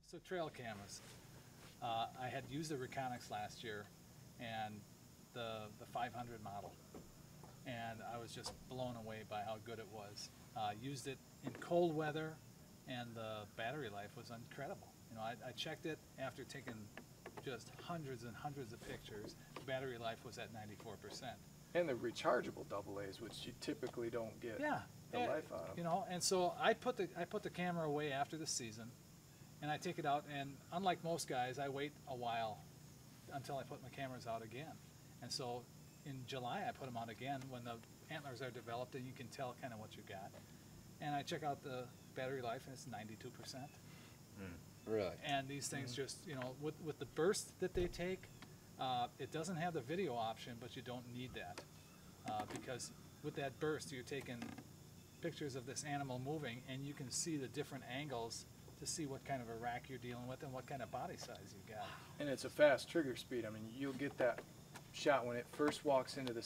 So trail cameras. I had used the Reconyx last year, and the 500 model, and I was just blown away by how good it was. Used it in cold weather, and the battery life was incredible. You know, I checked it after taking just hundreds and hundreds of pictures. Battery life was at 94%. And the rechargeable AA's, which you typically don't get the life out of. You know, and so I put the camera away after the season, and I take it out, and unlike most guys, I wait a while until I put my cameras out again. And so in July I put them out again when the antlers are developed and you can tell kind of what you got. And I check out the battery life and it's 92%. Really? And these things just, you know, with the burst that they take, it doesn't have the video option, but you don't need that. Because with that burst you're taking pictures of this animal moving and you can see the different angles to see what kind of a rack you're dealing with and what kind of body size you got. And it's a fast trigger speed. I mean, you'll get that shot when it first walks into the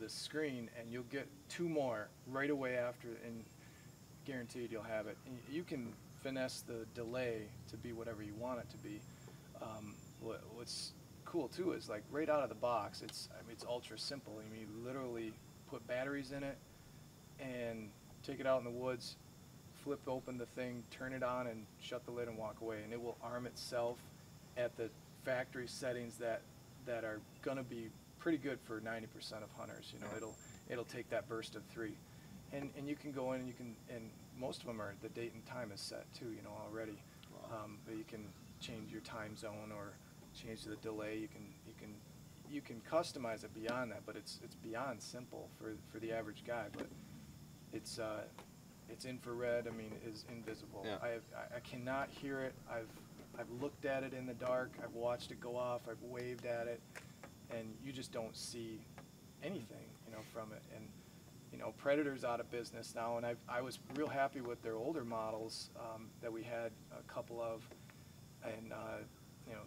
screen, and you'll get two more right away after, and guaranteed you'll have it. And you can finesse the delay to be whatever you want it to be. What's cool too is, like, right out of the box, it's ultra simple. I mean, you literally put batteries in it and take it out in the woods, flip open the thing, turn it on, and shut the lid and walk away, and it will arm itself at the factory settings that are going to be pretty good for 90% of hunters. You know, it'll take that burst of 3, and you can go in and you can, and most of them are, the date and time is set too, you know, already. Wow. But you can change your time zone or change the delay. You can customize it beyond that, but it's beyond simple for the average guy. But it's infrared. I mean, it is invisible. Yeah. I cannot hear it. I've looked at it in the dark. I've watched it go off. I've waved at it, and you just don't see anything, you know, from it. And you know, Predator's out of business now, and I was real happy with their older models that we had a couple of, and you know,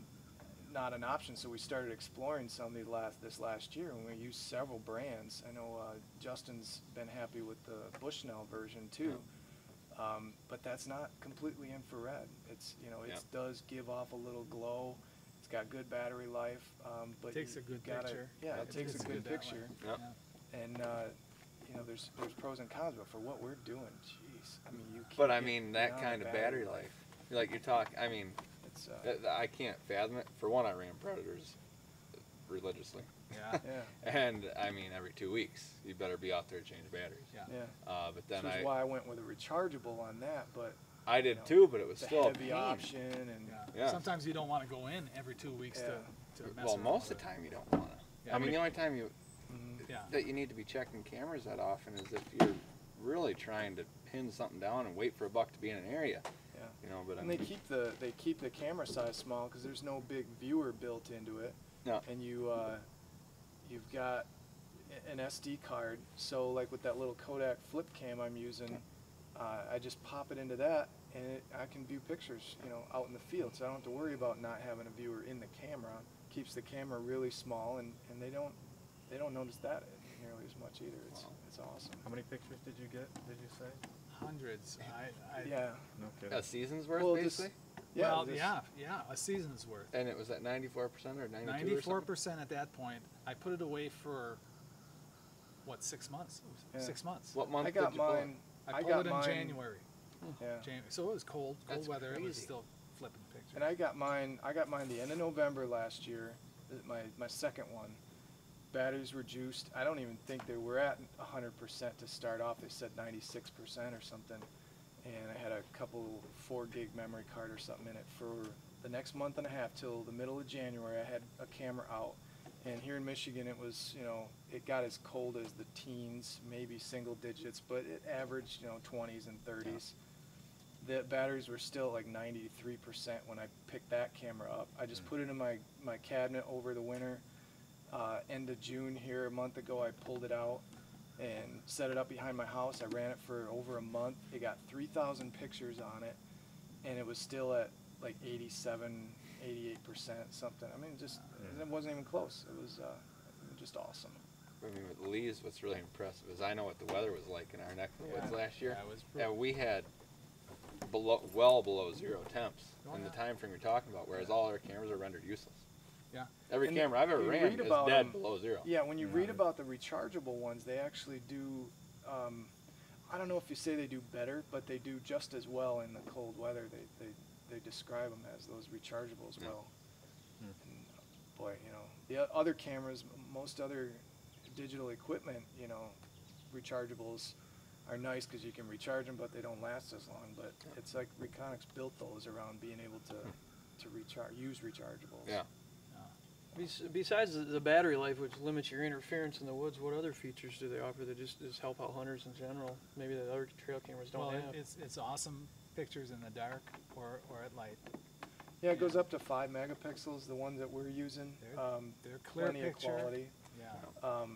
not an option. So we started exploring some of this last year, and we used several brands. I know Justin's been happy with the Bushnell version too. But that's not completely infrared. It's, you know, it does give off a little glow. It's got good battery life, but it takes a good picture. Yeah, it takes a good picture. Yep. And you know, there's pros and cons, but for what we're doing, jeez, I mean, you can't. But I mean, that kind of battery life, like you're talking. I mean, it's I can't fathom it. For one, I ran Predators religiously. Yeah. yeah. And I mean, every 2 weeks, you better be out there to change batteries. Yeah. Yeah. But then Which is why I went with a rechargeable on that, but I did you know, too, but it was the still a heavy pain. option, and Yeah. Sometimes you don't want to go in every 2 weeks to mess Well, around most with of the it. time you don't want to. Yeah, I mean, the only time you Yeah. that you need to be checking cameras that often is if you're really trying to pin something down and wait for a buck to be in an area. yeah. You know, but I And mean, they keep the camera size small because there's no big viewer built into it. no. And you've got an SD card. So like with that little Kodak flip cam I'm using, I just pop it into that, and I can view pictures, you know, out in the field. So I don't have to worry about not having a viewer in the camera. Keeps the camera really small, and they don't notice that nearly as much either. It's awesome. How many pictures did you get, did you say? Hundreds. Yeah. No kidding. A season's worth, Well, basically? Yeah. Well, this- yeah, a season's worth. And it was at 94% or 92 or something? 94% at that point. I put it away for, what, 6 months? Yeah. 6 months. What month I got did you pull it? mine. I got pulled it in mine- January. Yeah. So it was cold That's weather. It was crazy. still flipping pictures. And I got mine the end of November last year, my second one. Batteries were juiced. I don't even think they were at 100% to start off. They said 96% or something. And I had a couple 4 gig memory card or something in it. For the next month and a half till the middle of January, I had a camera out. And here in Michigan, it was, you know, it got as cold as the teens, maybe single digits, but it averaged, you know, 20s and 30s. The batteries were still like 93% when I picked that camera up. I just put it in my cabinet over the winter. End of June here, a month ago, I pulled it out and set it up behind my house. I ran it for over a month. It got 3,000 pictures on it, and it was still at like 87, 88%, something. I mean, it wasn't even close. It was just awesome. I mean, with Lee's, what's really impressive is I know what the weather was like in our neck of the woods Yeah. last year. Yeah, it was And we had well below 0 temps Oh, in the yeah. time frame you're talking about, whereas all other cameras are rendered useless. Yeah. Every And camera I've ever you ran read is about dead them- below 0. Yeah, when you Yeah. read about the rechargeable ones, they actually do, I don't know if you say they do better, but they do just as well in the cold weather. They describe them as those rechargeables Yeah. well. And boy, you know, the other cameras, most other digital equipment, you know, rechargeables are nice because you can recharge them, but they don't last as long. But it's like Reconyx built those around being able to use rechargeables. Yeah. Besides the battery life, which limits your interference in the woods, what other features do they offer that just help out hunters in general? Maybe that other trail cameras don't Well, have. it's awesome pictures in the dark or at light. Yeah, it goes up to 5 megapixels. The ones that we're using, They're clear plenty picture. of quality. Yeah.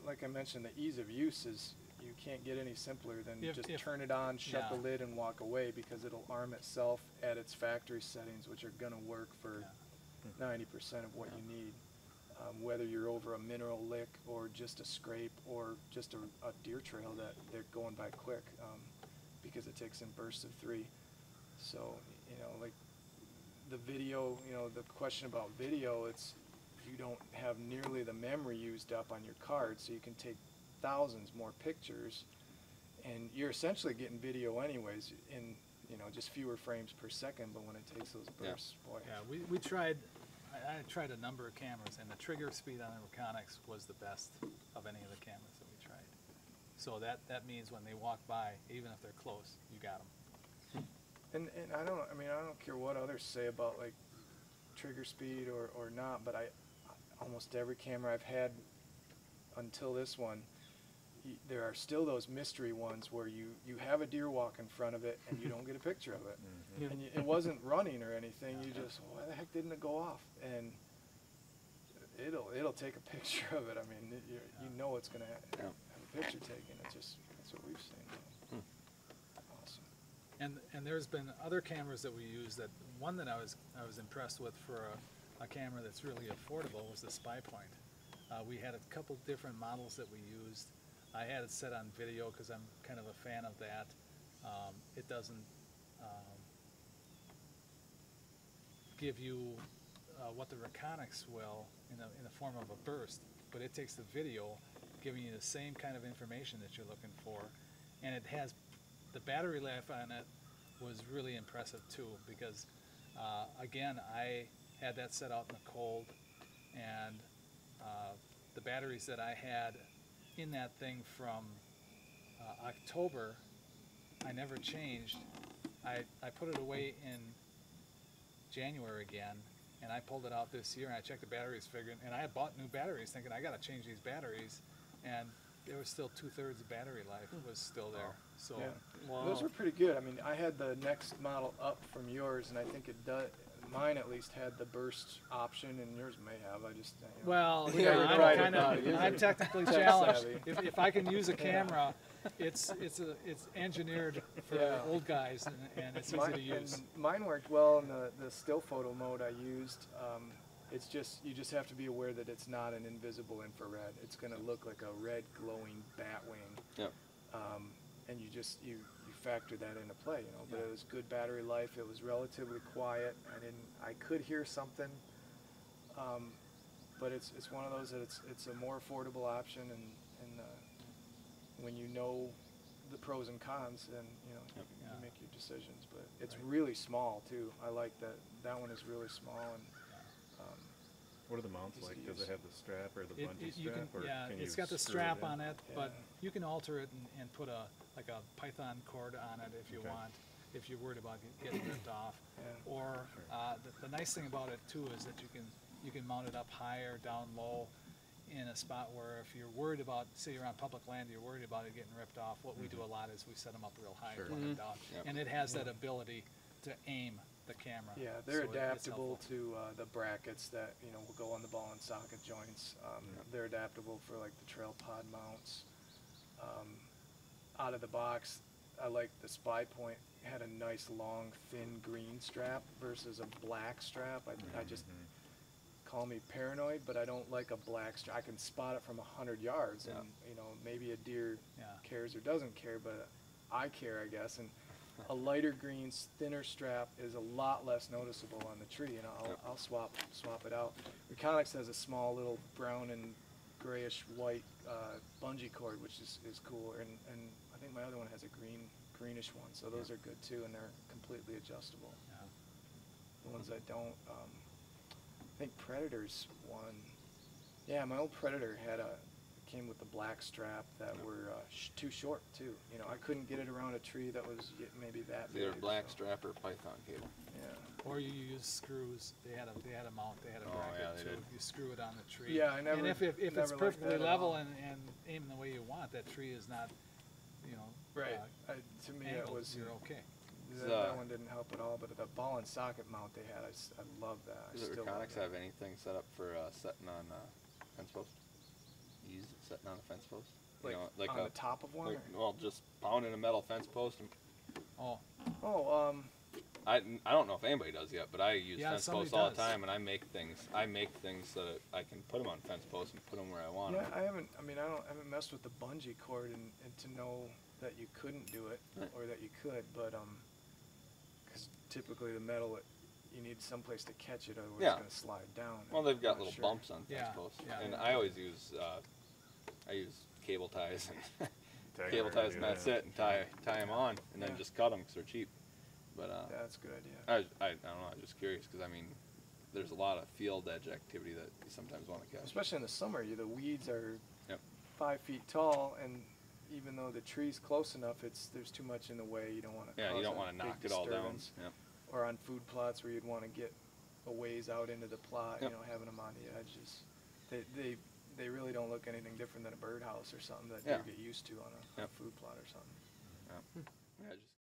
Like I mentioned, the ease of use is you can't get any simpler than just If- turn it on, shut the yeah. lid, and walk away because it'll arm itself at its factory settings, which are gonna work for 90% of what you need. Whether you're over a mineral lick or just a scrape or just a deer trail that they're going by quick, because it takes in bursts of 3. So, you know, like the video, you know, the question about video, it's you don't have nearly the memory used up on your card, so you can take thousands more pictures, and you're essentially getting video anyways in, you know, just fewer frames per second. But when it takes those bursts, boy. Yeah, we tried. I tried a number of cameras, and the trigger speed on the Reconyx was the best of any of the cameras that we tried. So that means when they walk by, even if they're close, you got them. And I don't care what others say about like trigger speed or not, but almost every camera I've had until this one, there are still those mystery ones where you have a deer walk in front of it and you don't get a picture of it. Yeah. And it wasn't running or anything, you just, why the heck didn't it go off? And it'll take a picture of it. I mean, you know it's going to have a picture taken. That's what we've seen. Awesome. And there's been other cameras that we use. That one that I was impressed with for a camera that's really affordable was the Spy Point. We had a couple different models that we used. I had it set on video because I'm kind of a fan of that. It doesn't give you what the Reconyx will in the form of a burst, but it takes the video, giving you the same kind of information that you're looking for, and it has the battery life on it was really impressive too, because again, I had that set out in the cold, and the batteries that I had in that thing from October, I never changed. I put it away in January again, and I pulled it out this year, and I checked the batteries, figuring, and I had bought new batteries thinking I got to change these batteries, and there was still 2/3 of battery life was still there. So Yeah. Wow. Those were pretty good. I mean, I had the next model up from yours, and I think it does. Mine at least had the burst option, and yours may have. I just, you know. well, We yeah, never I'm tried it, kind not use of I'm it. technically Tech challenged. savvy. If I can use a camera, it's engineered for Yeah. old guys, and it's easy Mine, to use. and mine worked well in the still photo mode I used. It's just, you just have to be aware that it's not an invisible infrared. It's going to look like a red glowing bat wing. Yep. And you factor that into play, you know. But Yeah. it was good battery life. It was relatively quiet. I could hear something. But it's one of those that it's a more affordable option, and when you know the pros and cons, then you know Yep. you Yeah. make your decisions. But it's Right. really small too. I like that one is really small, and What are the mounts Easy like? to Does use. it have the strap or the bungee You strap? can, or yeah, can it's you got the screw strap in? on it, but Yeah. you can alter it and put a Python cord on it if you Okay. want, if you're worried about getting ripped off. Yeah. Or Sure. the nice thing about it too is that you can mount it up high or down low in a spot where if you're worried about, say you're on public land, you're worried about it getting ripped off. What we do a lot is we set them up real high Sure. and put them down, Yep. and it has that ability to aim the camera. yeah, they're So it's adaptable helpful. to the brackets that will go on the ball and socket joints. They're adaptable for like the trail pod mounts. Out of the box, I like the Spy Point had a nice long thin green strap versus a black strap. I just call me paranoid, but I don't like a black strap. I can spot it from 100 yards, Yeah. and maybe a deer Yeah. cares or doesn't care, but I care, I guess. And a lighter green, thinner strap is a lot less noticeable on the tree, and Yep. I'll swap it out. Reconyx has a small little brown and grayish white bungee cord, which is cool, and I think my other one has a greenish one, so those are good too, and they're completely adjustable. Yeah. The ones that don't, I think Predator's one. Yeah, my old Predator came with the black strap that were too short too. You know, I couldn't get it around a tree that was maybe that Either big. black so, strap or python cable. Yeah. Or you use screws. They had a mount. They had a Oh, bracket, yeah, they so did. you screw it on the tree. Yeah, I never. And if never it's liked perfectly that at level all. and aimed the way you want, that tree is not, you know, Right. To me, it angled, was. you're okay. That one didn't help at all, but the ball and socket mount they had, I love that. I Does still love Reconyx that. have anything set up for setting on fence post? You use it setting on a fence post? Like, You know, like on the top of one? like, or- well, just pounding a metal fence post. And Oh, Oh, I don't know if anybody does yet, but I use Yeah, fence somebody posts all the does. time, and I make things so that I can put them on fence posts and put them where I want yeah, them. I haven't messed with the bungee cord and to know that you couldn't do it Right. or that you could, but because typically the metal, you need someplace to catch it, otherwise Yeah. it's gonna slide down. Well, they've got I'm not little sure. bumps on fence Yeah, posts, yeah. and I always use I use cable ties and Tag cable them, ties, and yeah. that's it, and tie them on, and then Yeah. just cut them because they're cheap. But Yeah, that's a good idea. I don't know. I'm just curious because I mean, there's a lot of field edge activity that you sometimes want to catch. Especially in the summer, the weeds are Yep. 5 feet tall, and even though the tree's close enough, there's too much in the way. You don't want to. Yeah, you don't want to knock it all down. Yep. Or on food plots where you'd want to get a ways out into the plot, Yep. having them on the edges. They really don't look anything different than a birdhouse or something that Yeah. you get used to on a Yep. food plot or something. Yep.